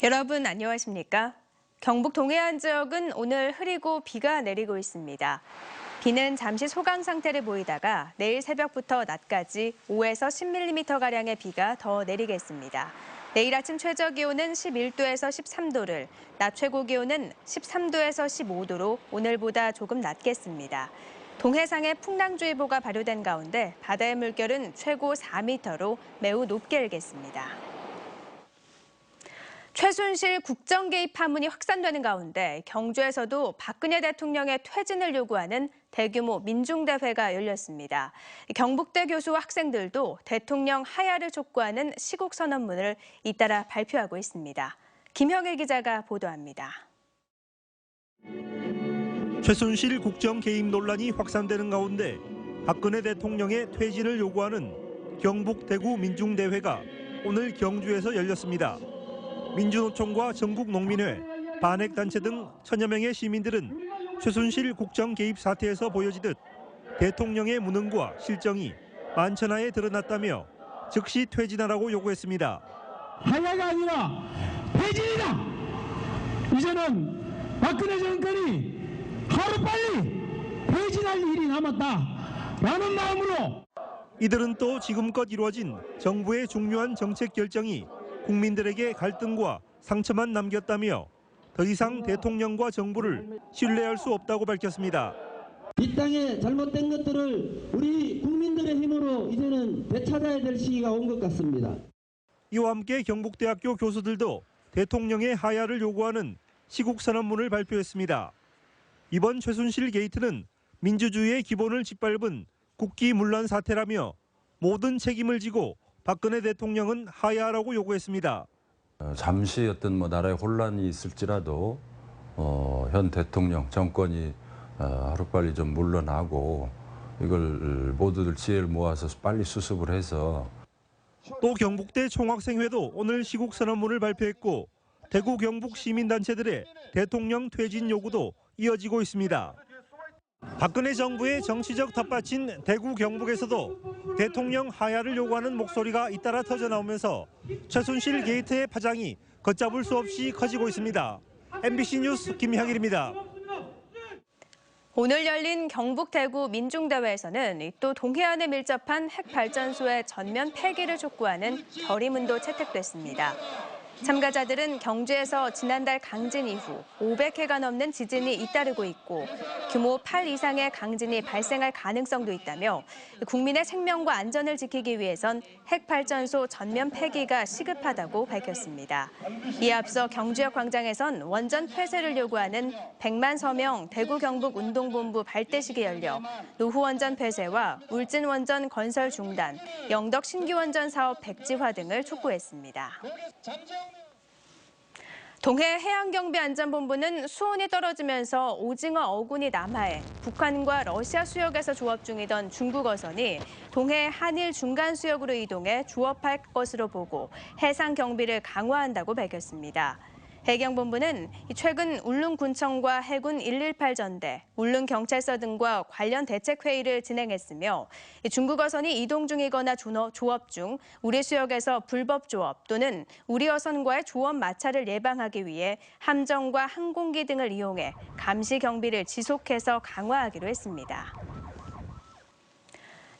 여러분 안녕하십니까? 경북 동해안 지역은 오늘 흐리고 비가 내리고 있습니다. 비는 잠시 소강 상태를 보이다가 내일 새벽부터 낮까지 5에서 10mm가량의 비가 더 내리겠습니다. 내일 아침 최저 기온은 11도에서 13도를, 낮 최고 기온은 13도에서 15도로 오늘보다 조금 낮겠습니다. 동해상에 풍랑주의보가 발효된 가운데 바다의 물결은 최고 4m로 매우 높게 일겠습니다. 최순실 국정 개입 파문이 확산되는 가운데 경주에서도 박근혜 대통령의 퇴진을 요구하는 대규모 민중대회가 열렸습니다. 경북대 교수와 학생들도 대통령 하야를 촉구하는 시국선언문을 잇따라 발표하고 있습니다. 김형일 기자가 보도합니다. 최순실 국정 개입 논란이 확산되는 가운데 박근혜 대통령의 퇴진을 요구하는 경북 대구 민중대회가 오늘 경주에서 열렸습니다. 민주노총과 전국농민회, 반핵단체 등 천여 명의 시민들은 최순실 국정 개입 사태에서 보여지듯 대통령의 무능과 실정이 만천하에 드러났다며 즉시 퇴진하라고 요구했습니다. 하야가 아니라 퇴진이다. 이제는 박근혜 정권이 하루빨리 퇴진할 일이 남았다라는 마음으로 이들은 또 지금껏 이루어진 정부의 중요한 정책 결정이 국민들에게 갈등과 상처만 남겼다며 더 이상 대통령과 정부를 신뢰할 수 없다고 밝혔습니다. 이 땅에 잘못된 것들을 우리 국민들의 힘으로 이제는 되찾아야 될 시기가 온 것 같습니다. 이와 함께 경북대학교 교수들도 대통령의 하야를 요구하는 시국선언문을 발표했습니다. 이번 최순실 게이트는 민주주의의 기본을 짓밟은 국기문란 사태라며 모든 책임을 지고 박근혜 대통령은 하야하라고 요구했습니다. 잠시 어떤 나라의 혼란이 있을지라도 현 대통령 정권이 하루빨리 좀 물러나고 이걸 모두들 지혜를 모아서 빨리 수습을 해서 또 경북대 총학생회도 오늘 시국선언문을 발표했고 대구 경북 시민단체들의 대통령 퇴진 요구도 이어지고 있습니다. 박근혜 정부의 정치적 텃밭인 대구 경북에서도 대통령 하야를 요구하는 목소리가 잇따라 터져나오면서 최순실 게이트의 파장이 걷잡을 수 없이 커지고 있습니다. MBC 뉴스 김향일입니다. 오늘 열린 경북 대구 민중대회에서는 또 동해안에 밀접한 핵발전소의 전면 폐기를 촉구하는 결의문도 채택됐습니다. 참가자들은 경주에서 지난달 강진 이후 500회가 넘는 지진이 잇따르고 있고 규모 8 이상의 강진이 발생할 가능성도 있다며 국민의 생명과 안전을 지키기 위해선 핵발전소 전면 폐기가 시급하다고 밝혔습니다. 이에 앞서 경주역 광장에선 원전 폐쇄를 요구하는 100만 서명 대구 경북 운동본부 발대식이 열려 노후 원전 폐쇄와 울진 원전 건설 중단, 영덕 신규 원전 사업 백지화 등을 촉구했습니다. 동해해양경비안전본부는 수온이 떨어지면서 오징어 어군이 남하해 북한과 러시아 수역에서 조업 중이던 중국 어선이 동해 한일 중간 수역으로 이동해 조업할 것으로 보고 해상 경비를 강화한다고 밝혔습니다. 해경본부는 최근 울릉군청과 해군 118전대, 울릉경찰서 등과 관련 대책회의를 진행했으며 중국 어선이 이동 중이거나 조업 중 우리 수역에서 불법 조업 또는 우리 어선과의 조업 마찰을 예방하기 위해 함정과 항공기 등을 이용해 감시 경비를 지속해서 강화하기로 했습니다.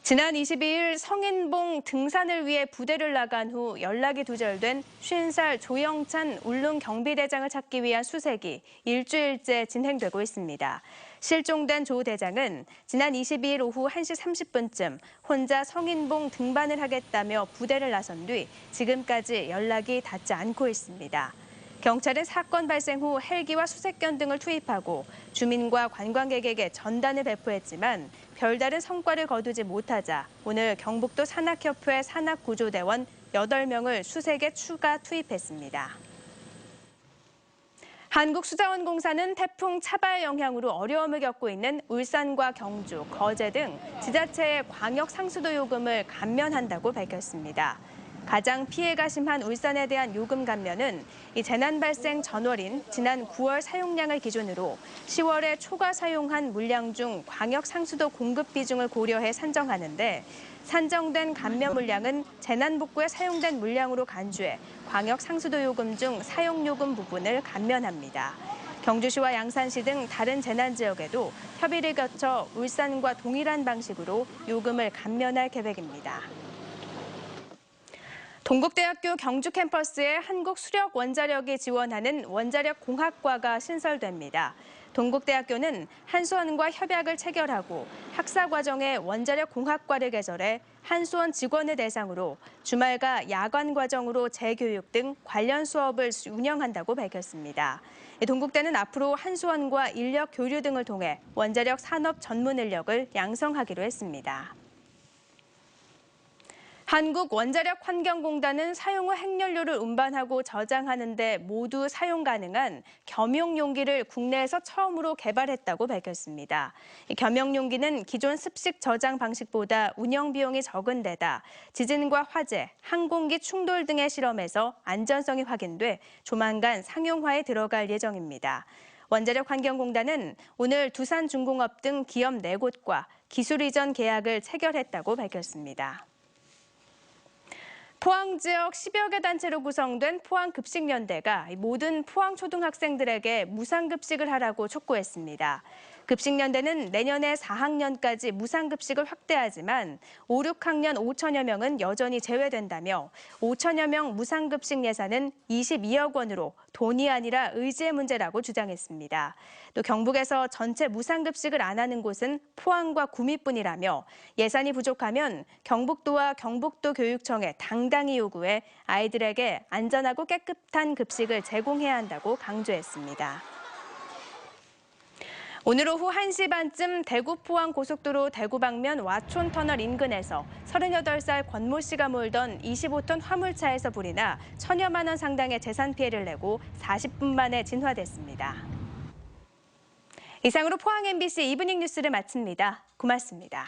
지난 22일 성인봉 등산을 위해 부대를 나간 후 연락이 두절된 50살 조영찬 울릉경비대장을 찾기 위한 수색이 일주일째 진행되고 있습니다. 실종된 조 대장은 지난 22일 오후 1시 30분쯤 혼자 성인봉 등반을 하겠다며 부대를 나선 뒤 지금까지 연락이 닿지 않고 있습니다. 경찰은 사건 발생 후 헬기와 수색견 등을 투입하고 주민과 관광객에게 전단을 배포했지만 별다른 성과를 거두지 못하자 오늘 경북도 산악협회 산악구조대원 8명을 수색에 추가 투입했습니다. 한국수자원공사는 태풍 차발 영향으로 어려움을 겪고 있는 울산과 경주, 거제 등 지자체의 광역 상수도 요금을 감면한다고 밝혔습니다. 가장 피해가 심한 울산에 대한 요금 감면은 이 재난 발생 전월인 지난 9월 사용량을 기준으로 10월에 초과 사용한 물량 중 광역 상수도 공급 비중을 고려해 산정하는데 산정된 감면 물량은 재난복구에 사용된 물량으로 간주해 광역 상수도 요금 중 사용요금 부분을 감면합니다. 경주시와 양산시 등 다른 재난 지역에도 협의를 거쳐 울산과 동일한 방식으로 요금을 감면할 계획입니다. 동국대학교 경주 캠퍼스에 한국수력원자력이 지원하는 원자력공학과가 신설됩니다. 동국대학교는 한수원과 협약을 체결하고 학사과정에 원자력공학과를 개설해 한수원 직원을 대상으로 주말과 야간 과정으로 재교육 등 관련 수업을 운영한다고 밝혔습니다. 동국대는 앞으로 한수원과 인력 교류 등을 통해 원자력 산업 전문 인력을 양성하기로 했습니다. 한국원자력환경공단은 사용 후 핵연료를 운반하고 저장하는 데 모두 사용 가능한 겸용용기를 국내에서 처음으로 개발했다고 밝혔습니다. 겸용용기는 기존 습식 저장 방식보다 운영 비용이 적은 데다 지진과 화재, 항공기 충돌 등의 실험에서 안전성이 확인돼 조만간 상용화에 들어갈 예정입니다. 원자력환경공단은 오늘 두산중공업 등 기업 4곳과 기술 이전 계약을 체결했다고 밝혔습니다. 포항 지역 10여 개 단체로 구성된 포항급식연대가 모든 포항 초등학생들에게 무상급식을 하라고 촉구했습니다. 급식연대는 내년에 4학년까지 무상급식을 확대하지만 5, 6학년 5천여 명은 여전히 제외된다며 5천여 명 무상급식 예산은 22억 원으로 돈이 아니라 의지의 문제라고 주장했습니다. 또 경북에서 전체 무상급식을 안 하는 곳은 포항과 구미뿐이라며 예산이 부족하면 경북도와 경북도 교육청에 당당히 요구해 아이들에게 안전하고 깨끗한 급식을 제공해야 한다고 강조했습니다. 오늘 오후 1시 반쯤 대구-포항 고속도로 대구 방면 와촌터널 인근에서 38살 권모 씨가 몰던 25톤 화물차에서 불이 나 천여만 원 상당의 재산 피해를 내고 40분 만에 진화됐습니다. 이상으로 포항 MBC 이브닝 뉴스를 마칩니다. 고맙습니다.